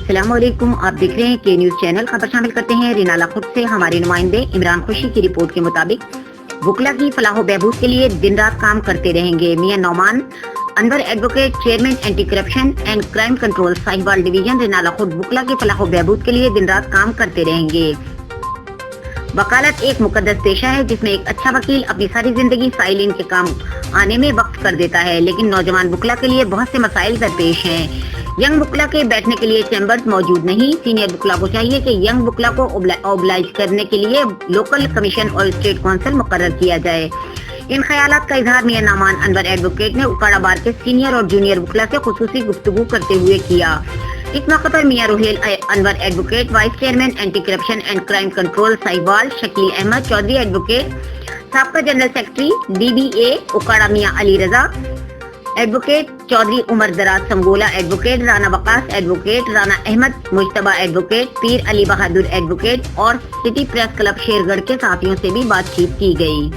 السلام علیکم، آپ دیکھ رہے ہیں کے نیوز چینل۔ خبر شامل کرتے ہیں رینالا خود سے۔ ہمارے نمائندے عمران خوشی کی رپورٹ کے مطابق وکلا کی فلاح و بہبود کے لیے دن رات کام کرتے رہیں گے۔ میاں Noman Anwar advocate, chairman anti corruption and crime control Sahiwal division Renala خود وکلا کی فلاح و بہبود کے لیے دن رات کام کرتے رہیں گے۔ وکالت ایک مقدس پیشہ ہے جس میں ایک اچھا وکیل اپنی ساری زندگی سائلین کے کام آنے میں وقف کر دیتا ہے، لیکن نوجوان وکلا کے لیے بہت سے مسائل درپیش ہیں۔ ینگ وکلا کے بیٹھنے کے لیے چیمبرز موجود نہیں۔ سینئر وکلا کو چاہیے کہ ینگ وکلا کو اوبلائز کرنے کے لیے لوکل کمیشن اور اسٹیٹ کونسل مقرر کیا جائے۔ ان خیالات کا اظہار میاں نعمان انور ایڈوکیٹ نے اکاڑا بار کے سینئر اور جونیئر وکلا سے خصوصی گفتگو کرتے ہوئے کیا۔ اس موقع پر میاں Roheel Anwar advocate, vice chairman anti corruption and crime control Sahiwal Shakeel Ahmed Chaudhry advocate, سابقہ جنرل سیکرٹری DBA اکاڑا میاں Ali Raza advocate, Chaudhry Umar Daraz Sangola advocate, Rana Waqas advocate, Rana Ahmed Mujtaba advocate, پیر علی بہادر ایڈوکیٹ اور city press club Shergarh کے صحافیوں سے بھی بات چیت کی گئی۔